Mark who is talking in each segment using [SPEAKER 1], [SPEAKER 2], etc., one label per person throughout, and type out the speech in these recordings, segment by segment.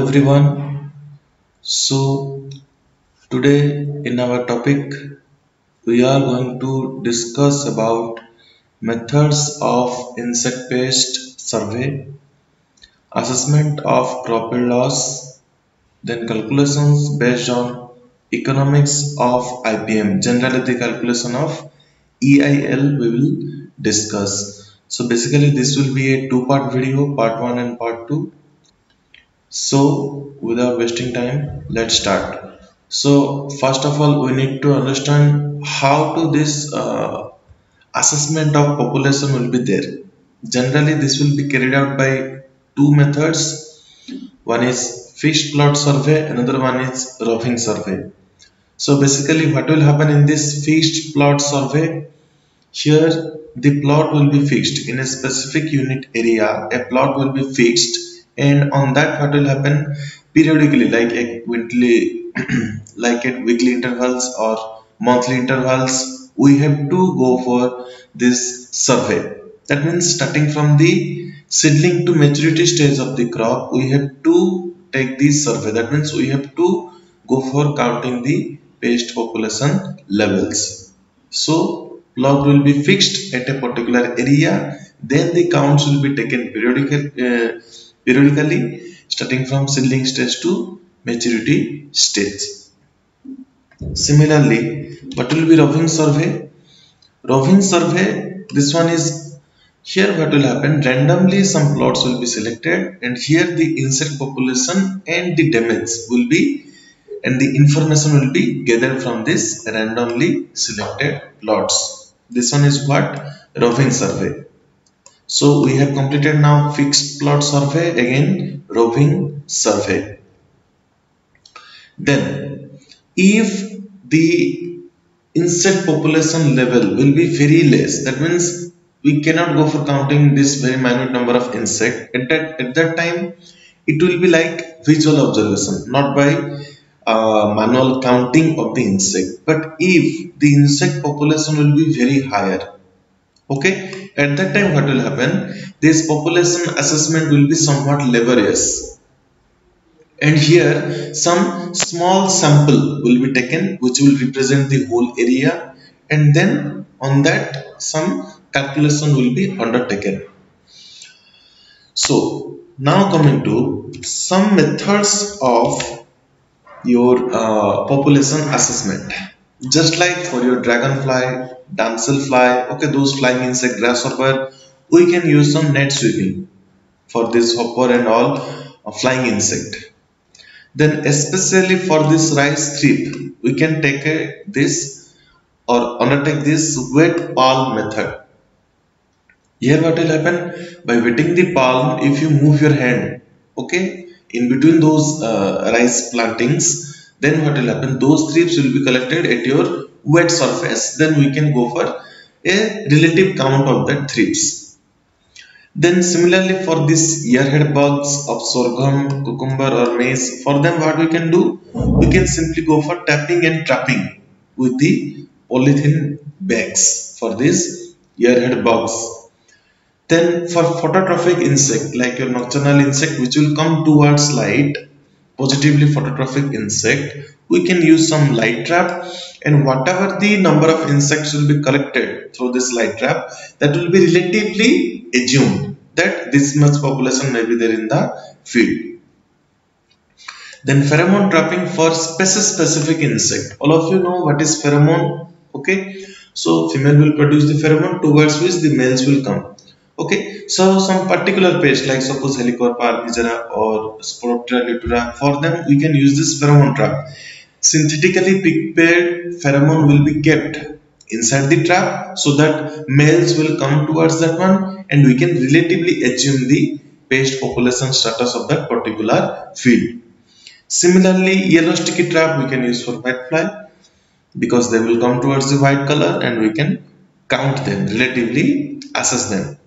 [SPEAKER 1] everyone. So today in our topic we are going to discuss about methods of insect pest survey, assessment of crop yield loss, then calculations based on economics of IPM. Generally the calculation of EIL we will discuss. So basically this will be a two-part video, part 1 and part 2. So without wasting time, let's start. So first of all, we need to understand how to this assessment of population will be there. Generally, this will be carried out by two methods. One is fixed plot survey, another one is roving survey. So basically, what will happen in this fixed plot survey? Here, the plot will be fixed in a specific unit area. A plot will be fixed, and on that, what will happen periodically, like a weekly, like at weekly intervals or monthly intervals, we have to go for this survey. That means starting from the seedling to maturity stage of the crop, we have to take this survey. That means we have to go for counting the pest population levels. So plot will be fixed at a particular area, then the counts will be taken periodically starting from seedling stage to maturity stage. Similarly, what will be roving survey? Roving survey, this one is here what will happen, randomly some plots will be selected and here the insect population and the damage will be and the information will be gathered from this randomly selected plots. This one is what? Roving survey. So we have completed now fixed plot survey, again roving survey. Then if the insect population level will be very less, that means we cannot go for counting this very minute number of insect. At that time it will be like visual observation, not by manual counting of the insect. But if the insect population will be very higher, okay, at that time what will happen, this population assessment will be somewhat laborious, and here some small sample will be taken which will represent the whole area, and then on that some calculation will be undertaken. So now coming to some methods of your population assessment. Just like for your dragonfly, damselfly, okay, those flying insect, grasshopper, we can use some net sweeping for this hopper and all flying insect. Then especially for this rice thrip, we can take this or undertake this wet palm method. Here what will happen, by wetting the palm, if you move your hand, okay, in between those rice plantings, then what will happen, those thrips will be collected at your wet surface. Then we can go for a relative count of that thrips. Then similarly for this earhead bugs of sorghum, cucumber or maize, for them what we can do, we can simply go for tapping and trapping with the polythene bags for this earhead bugs. Then for phototrophic insect, like your nocturnal insect which will come towards light, positively phototrophic insect, we can use some light trap, and whatever the number of insects will be collected through this light trap, that will be relatively assumed that this much population may be there in the field. Then pheromone trapping for species specific insect. All of you know what is pheromone, okay? So female will produce the pheromone towards which the males will come. Okay, so some particular pest like suppose Helicoverpa albigera or Sporoptera lutura, for them we can use this pheromone trap. Synthetically prepared pheromone will be kept inside the trap so that males will come towards that one and we can relatively assume the pest population status of that particular field. Similarly, yellow sticky trap we can use for whitefly because they will come towards the white color and we can count them, relatively assess them.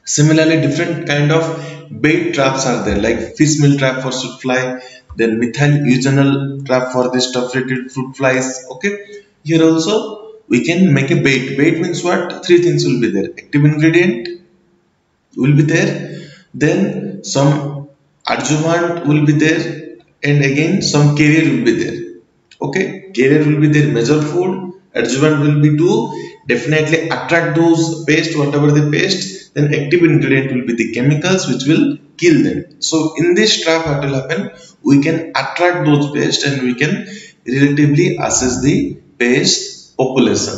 [SPEAKER 1] Similarly, different kind of bait traps are there, like fish meal trap for fruit fly, then methyl eugenol trap for the stuff-rated fruit flies. Okay, here also we can make a bait. Bait means what? Three things will be there. Active ingredient will be there, then some adjuvant will be there, and again some carrier will be there. Okay, carrier will be their major food, adjuvant will be to definitely attract those pests, whatever they pest, then active ingredient will be the chemicals which will kill them. So in this trap, what will happen, we can attract those pests and we can relatively assess the pest population.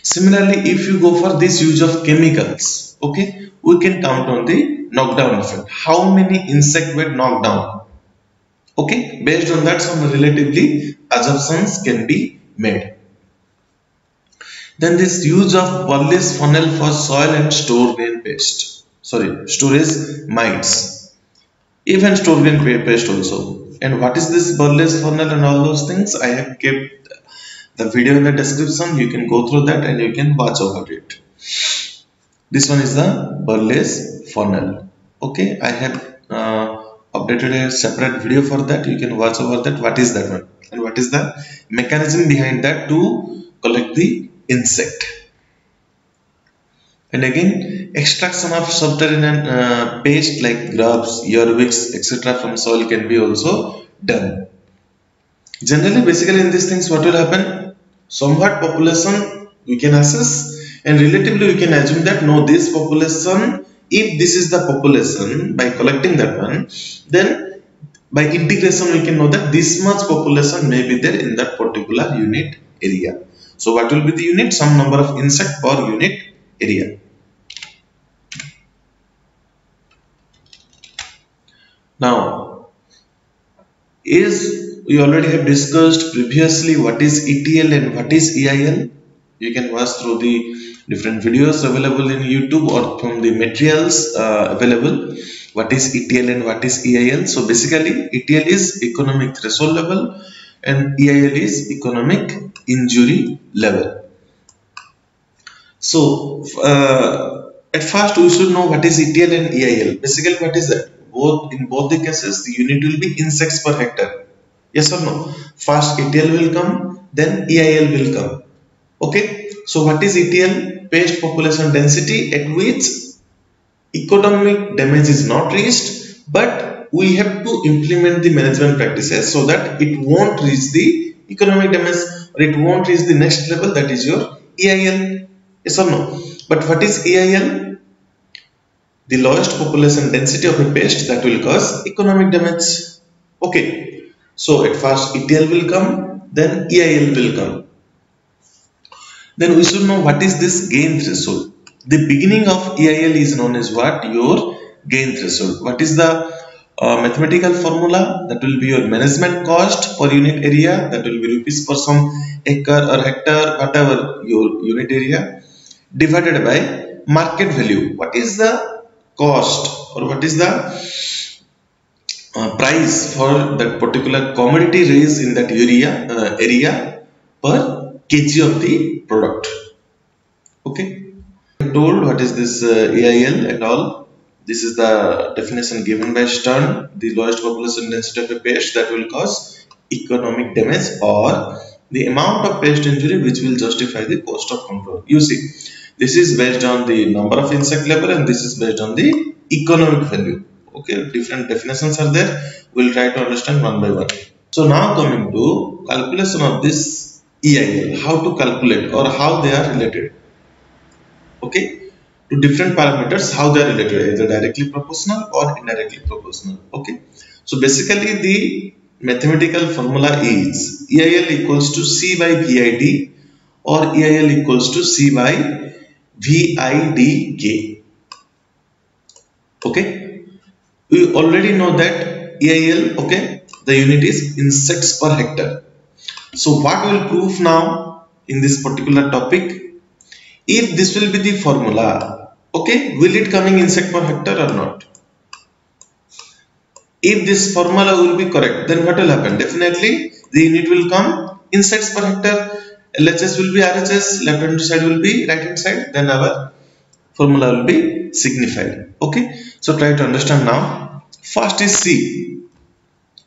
[SPEAKER 1] Similarly, if you go for this use of chemicals, okay, we can count on the knockdown effect. How many insect were knocked down? Okay, based on that some relatively assumptions can be made. Then this use of Burlesque funnel for soil and store grain pest. Storage mites. Even store grain pest also. And what is this Burlesque funnel and all those things? I have kept the video in the description. You can go through that and you can watch over it. This one is the Burlesque funnel. Okay, I have updated a separate video for that. You can watch over that. What is that one and what is the mechanism behind that to collect the insect. And again, extraction of subterranean paste like grubs, earwigs, etc. from soil can be also done. Generally, basically in these things, what will happen? Somewhat population we can assess, and relatively we can assume that no, this population, if this is the population, by collecting that one, then by integration we can know that this much population may be there in that particular unit area. So what will be the unit? Some number of insect per unit area. Now, we already have discussed previously what is ETL and what is EIL. You can watch through the different videos available in YouTube or from the materials available. What is ETL and what is EIL? So basically, ETL is economic threshold level and EIL is economic injury level. So at first we should know what is ETL and EIL. Basically, what is that? In both the cases, the unit will be insects per hectare. Yes or no? First ETL will come, then EIL will come. Okay. So what is ETL? Pest population density at which economic damage is not reached, but we have to implement the management practices so that it won't reach the economic damage or it won't reach the next level, that is your EIL. Yes or no? But what is EIL? The lowest population density of a pest that will cause economic damage. Okay. So at first ETL will come, then EIL will come. Then we should know what is this gain threshold. The beginning of EIL is known as what? Your gain threshold. What is the mathematical formula? That will be your management cost per unit area. That will be rupees per some acre or hectare, whatever your unit area, divided by market value. What is the cost or what is the price for that particular commodity raised in that area per kg of the product? Okay. Told what is this EIL and all. This is the definition given by Stern. The lowest population density of a pest that will cause economic damage or the amount of pest injury which will justify the cost of control. You see, this is based on the number of insect level and this is based on the economic value. Okay, different definitions are there. We'll try to understand one by one. So now coming to calculation of this EIL, how to calculate or how they are related. Okay, to different parameters, how they are related, either directly proportional or indirectly proportional. Okay, so basically the mathematical formula is EIL equals to C by VID or EIL equals to C by VIDK. Okay, we already know that EIL, okay, the unit is insects per hectare. So what we will prove now in this particular topic? If this will be the formula, okay, will it coming insect per hectare or not? If this formula will be correct, then what will happen? Definitely the unit will come insects per hectare. LHS will be RHS, left hand side will be right hand side, then our formula will be signified. Okay, so try to understand now. First is C.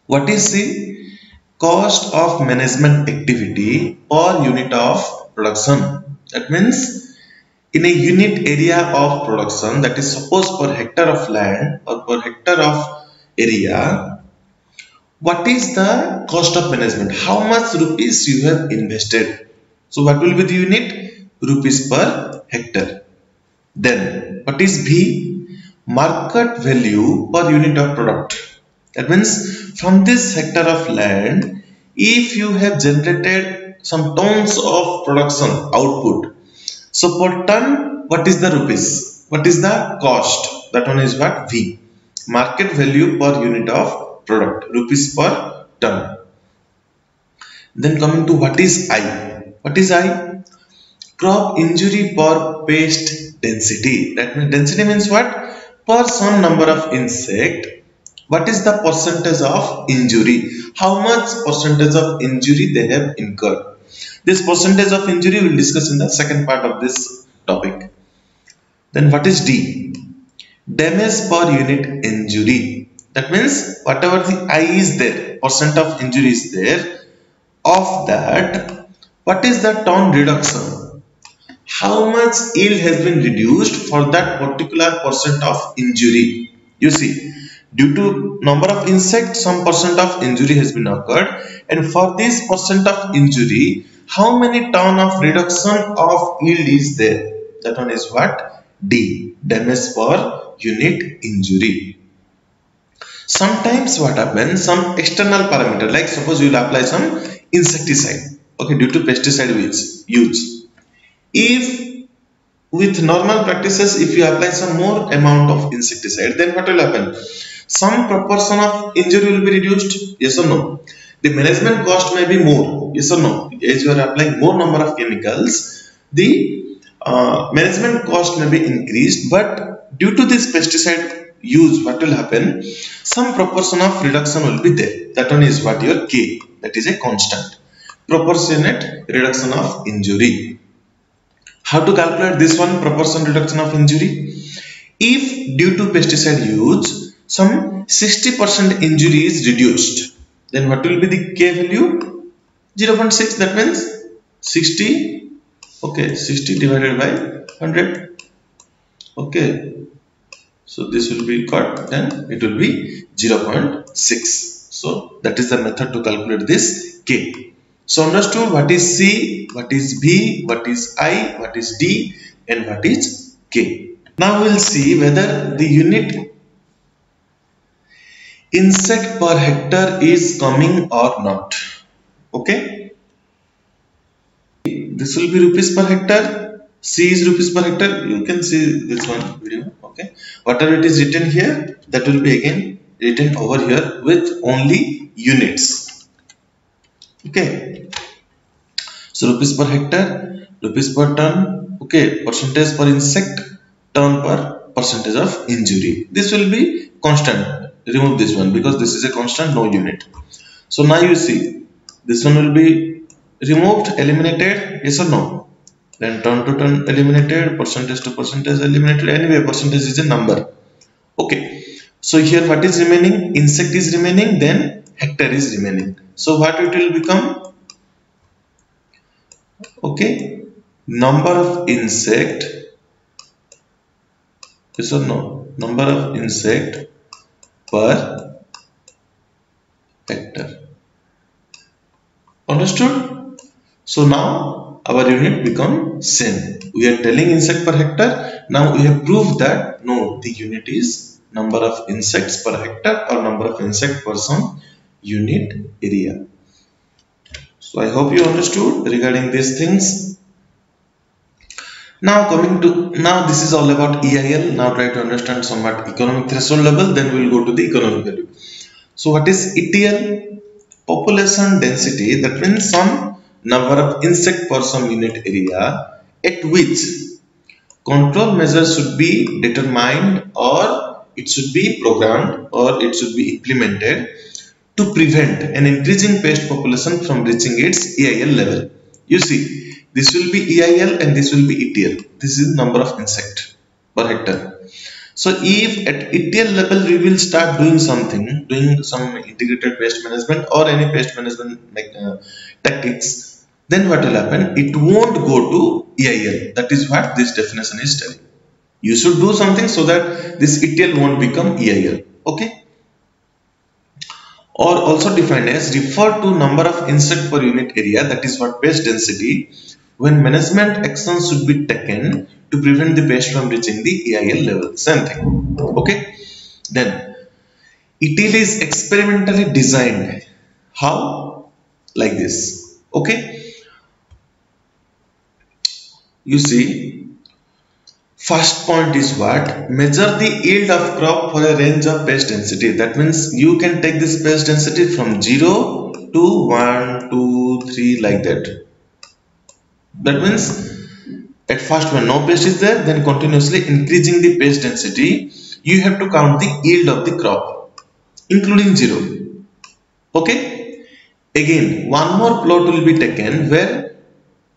[SPEAKER 1] What is C? Cost of management activity per unit of production. That means in a unit area of production, that is suppose per hectare of land or per hectare of area, what is the cost of management? How much rupees you have invested? So what will be the unit? Rupees per hectare. Then what is V? Market value per unit of product. That means from this hectare of land, if you have generated some tons of production output, so per ton, what is the rupees? What is the cost? That one is what? V. Market value per unit of product, rupees per ton. Then coming to what is I? What is I? Crop injury per pest density. That means density means what? Per some number of insect, what is the percentage of injury? How much percentage of injury they have incurred? This percentage of injury we will discuss in the second part of this topic. Then what is D? Damage per unit injury. That means whatever the I is there, percent of injury is there, of that, what is the ton reduction? How much yield has been reduced for that particular percent of injury? You see, due to number of insects, some percent of injury has been occurred, and for this percent of injury, how many ton of reduction of yield is there? That one is what? D. Damage per unit injury. Sometimes what happens, some external parameter, like suppose you will apply some insecticide, okay, due to pesticide use. If with normal practices, if you apply some more amount of insecticide, then what will happen? Some proportion of injury will be reduced, yes or no? The management cost may be more, yes or no? As you are applying more number of chemicals, the management cost may be increased, but due to this pesticide use, what will happen? Some proportion of reduction will be there. That one is what your K, that is a constant. Proportionate reduction of injury. How to calculate this one, proportion reduction of injury? If due to pesticide use, some 60% injury is reduced, then what will be the K value? 0.6, that means 60, okay, 60 divided by 100, okay. So this will be cut, then it will be 0.6. So that is the method to calculate this K. So understood what is C, what is B, what is I, what is D, and what is K. Now we will see whether the unit insect per hectare is coming or not. Okay. This will be rupees per hectare. C is rupees per hectare. You can see this one video. Okay. Whatever it is written here, that will be again written over here with only units. Okay. So rupees per hectare, rupees per ton, okay, percentage per insect, ton per percentage of injury. This will be constant. Remove this one because this is a constant, no unit. So now you see, this one will be removed, eliminated, yes or no? Then ton to ton eliminated, percentage to percentage eliminated. Anyway, percentage is a number. Okay. So here what is remaining? Insect is remaining, then hectare is remaining. So what it will become? Okay, number of insect, yes or no? Number of insect per hectare. Understood? So now our unit become same. We are telling insect per hectare. Now we have proved that no, the unit is number of insects per hectare or number of insect per some unit area. So I hope you understood regarding these things. Now this is all about EIL. Now try to understand somewhat economic threshold level, then we will go to the economic value. So what is ETL? Population density, that means some number of insect per some unit area at which control measures should be determined or it should be programmed or it should be implemented to prevent an increasing pest population from reaching its EIL level. You see, this will be EIL and this will be ETL. This is number of insect per hectare. So if at ETL level we will start doing something, doing some integrated pest management or any pest management tactics, then what will happen? It won't go to EIL. That is what this definition is telling. You should do something so that this ETL won't become EIL. Okay. Or also defined as refer to number of insect per unit area, that is what pest density, when management actions should be taken to prevent the pest from reaching the EIL level. Same thing. Okay. Then ETL is experimentally designed. How? Like this. Okay. You see, first point is what? Measure the yield of crop for a range of pest density. That means you can take this pest density from 0 to 1, 2, 3 like that. That means at first when no pest is there, then continuously increasing the pest density, you have to count the yield of the crop including 0. Okay. Again, one more plot will be taken where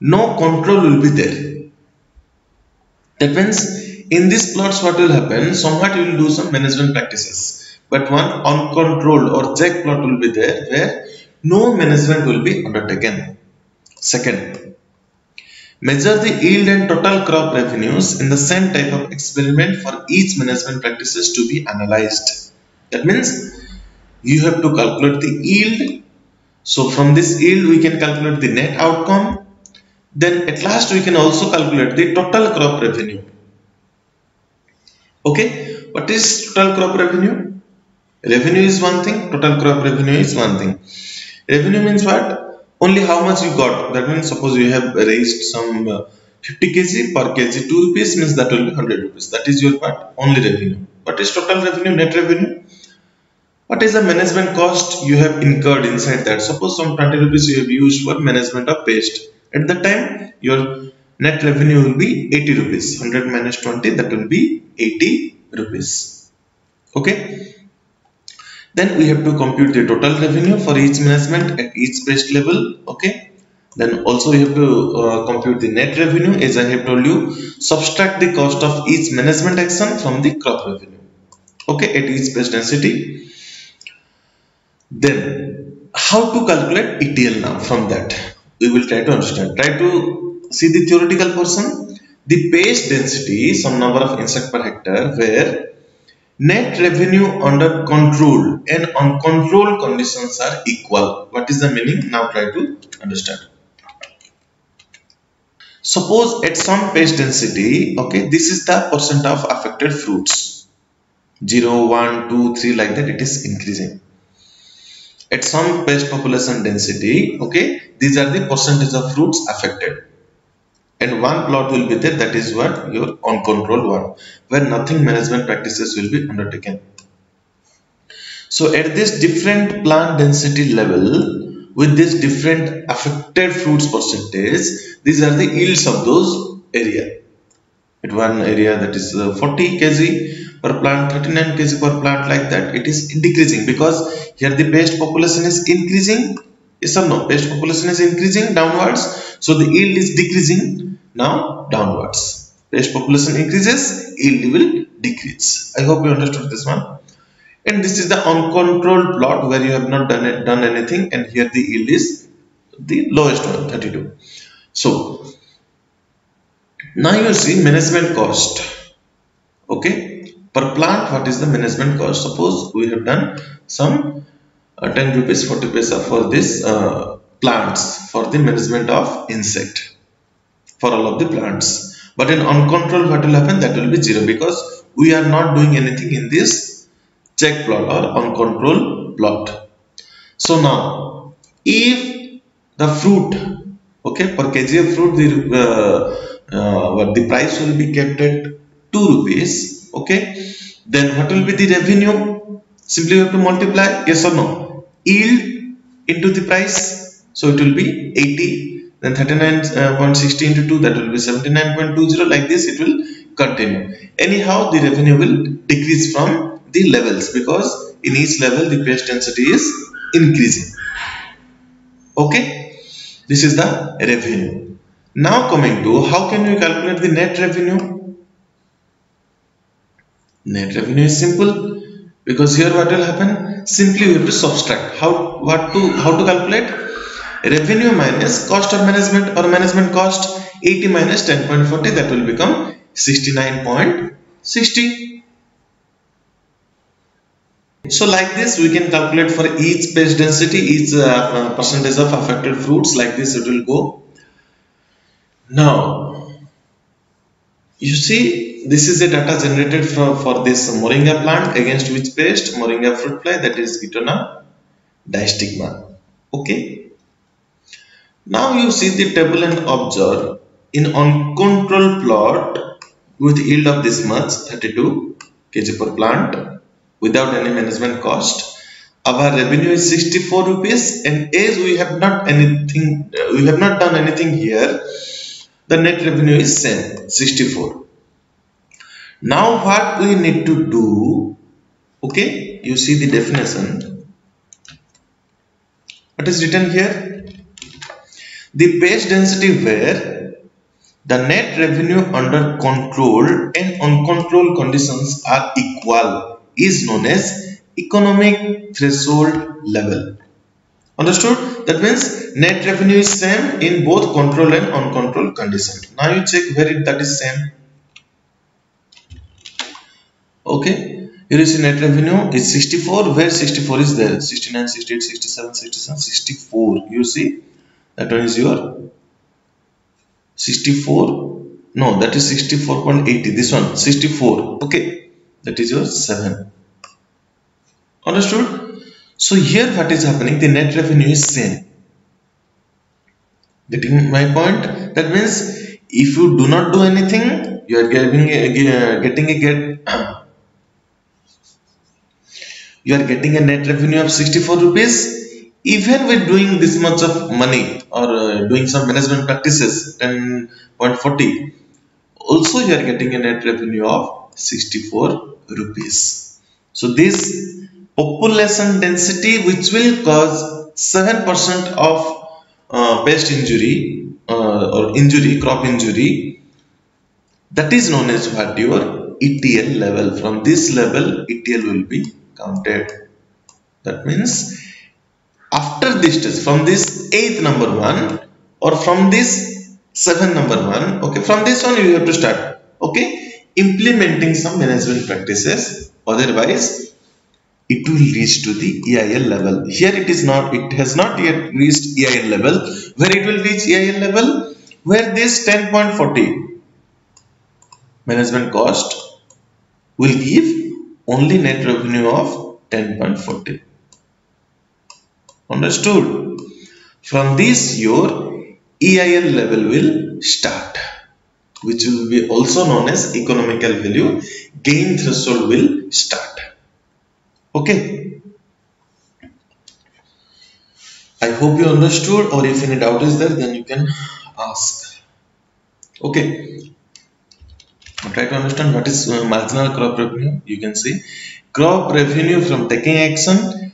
[SPEAKER 1] no control will be there. That means in these plots what will happen, somewhat you will do some management practices, but one uncontrolled or check plot will be there where no management will be undertaken. Second, measure the yield and total crop revenues in the same type of experiment for each management practices to be analyzed. That means you have to calculate the yield. So from this yield we can calculate the net outcome. Then at last we can also calculate the total crop revenue. Okay, what is total crop revenue? Revenue is one thing, total crop revenue is one thing. Revenue means what? Only how much you got. That means suppose you have raised some 50 kg per kg 2 rupees, means that will be 100 rupees. That is your part, only revenue. What is total revenue, net revenue? What is the management cost you have incurred inside that? Suppose some 20 rupees you have used for management of pest. At that time, your net revenue will be 80 rupees. 100 minus 20, that will be 80 rupees. Okay. Then we have to compute the total revenue for each management at each pest level. Okay. Then also we have to compute the net revenue, as I have told you. Subtract the cost of each management action from the crop revenue. Okay, at each pest density. Then how to calculate ETL now? From that we will try to understand. Try to see the theoretical portion. The pest density, some number of insect per hectare, where net revenue under control and uncontrolled conditions are equal. What is the meaning? Now try to understand. Suppose at some pest density, okay, this is the percent of affected fruits. 0, 1, 2, 3 like that, it is increasing. At some pest population density, okay, these are the percentage of fruits affected, and one plot will be there, that is what your uncontrolled one, where nothing management practices will be undertaken. So at this different plant density level, with this different affected fruits percentage, these are the yields of those area. At one area, that is 40 kg per plant, 39 kg per plant, like that, it is decreasing because here the pest population is increasing. Yes or no? Pest population is increasing downwards, so the yield is decreasing now downwards. Pest population increases, yield will decrease. I hope you understood this one. And this is the uncontrolled plot where you have not done anything, and here the yield is the lowest one, 32. So now you see management cost. Okay, per plant, what is the management cost? Suppose we have done some 10 rupees 40 paisa for this plants for the management of insect for all of the plants. But in uncontrolled, what will happen? That will be 0, because we are not doing anything in this check plot or uncontrolled plot. So now, if the fruit, okay, per kg of fruit, the price will be kept at 2 rupees, okay, then what will be the revenue? Simply you have to multiply, yes or no, yield into the price, so it will be 80, then 39.60 into 2, that will be 79.20, like this it will continue. Anyhow, the revenue will decrease from the levels, because in each level the pest density is increasing. Okay, this is the revenue. Now coming to how can we calculate the net revenue? Net revenue is simple, because here what will happen? Simply we have to subtract. How to calculate? revenue minus cost of management or management cost, 80 minus 10.40, that will become 69.60. So like this we can calculate for each page density, each percentage of affected fruits. Like this it will go. Now you see, this is a data generated for this moringa plant, against which pest? Moringa fruit fly, that is Gitona distigma. Okay. Now you see the table and observe, in uncontrolled plot with yield of this much, 32 kg per plant, without any management cost, our revenue is 64 rupees, and as we have not done anything here, the net revenue is same, 64. Now what we need to do, okay, you see the definition. What is written here? The page density where the net revenue under controlled and uncontrolled conditions are equal is known as economic threshold level. Understood? That means net revenue is same in both controlled and uncontrolled conditions. Now you check where that is same. Okay, here is net revenue is 64, where 64 is there, 69, 68, 67, 67, 64. You see, that one is your 64, no, that is 64.80, this one 64. Okay, that is your 7. Understood? So here what is happening, the net revenue is same. Getting my point? That means if you do not do anything, you are getting a net revenue of 64 rupees. Even with doing this much of money or doing some management practices, 10.40, also you are getting a net revenue of 64 rupees. So this population density, which will cause 7% of pest injury or injury, crop injury, that is known as what, your ETL level. From this level ETL will be counted. That means after this test, from this 8th number 1 or from this 7 number 1, okay, from this one you have to start, okay, implementing some management practices, otherwise it will reach to the EIL level. Here it is not, it has not yet reached EIL level. Where it will reach EIL level? Where this 10.40 management cost will give only net revenue of 10.40. Understood? From this your EIL level will start, which will be also known as economical value. Gain threshold will start. Okay. I hope you understood, or if any doubt is there, then you can ask. Okay. Try to understand what is marginal crop revenue. You can see crop revenue from taking action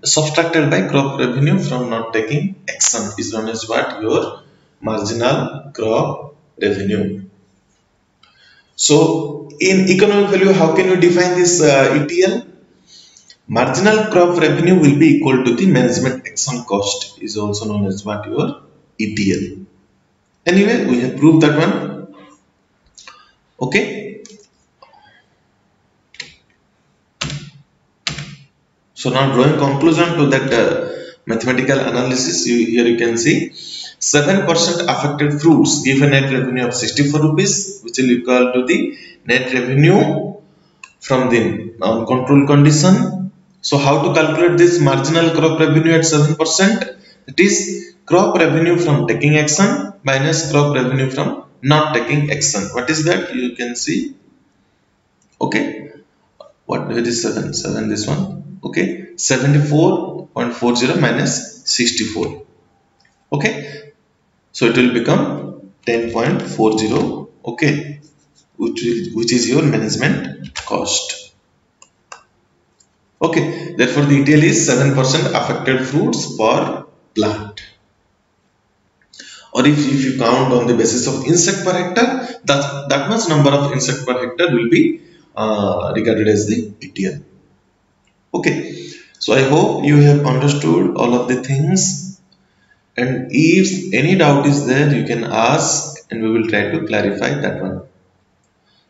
[SPEAKER 1] subtracted by crop revenue from not taking action is known as what, your marginal crop revenue. So in economic value, how can you define this ETL? Marginal crop revenue will be equal to the management action cost, is also known as what, your ETL. Anyway, we have proved that one. Okay. So now drawing conclusion to that mathematical analysis, here you can see 7% affected fruits give a net revenue of 64 rupees, which will equal to the net revenue from the control condition. So how to calculate this marginal crop revenue at 7%? It is crop revenue from taking action minus crop revenue from not taking action. What is that? You can see. Okay. What is 7? 7, this one. Okay, 74.40 minus 64. Okay, so it will become 10.40. Okay, which is your management cost. Okay, therefore the ETL is 7% affected fruits per plant. Or if you count on the basis of insect per hectare, that much number of insect per hectare will be regarded as the ETL. Okay, so I hope you have understood all of the things. And if any doubt is there, you can ask and we will try to clarify that one.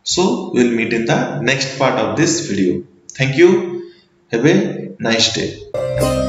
[SPEAKER 1] So we'll meet in the next part of this video. Thank you. Have a nice day.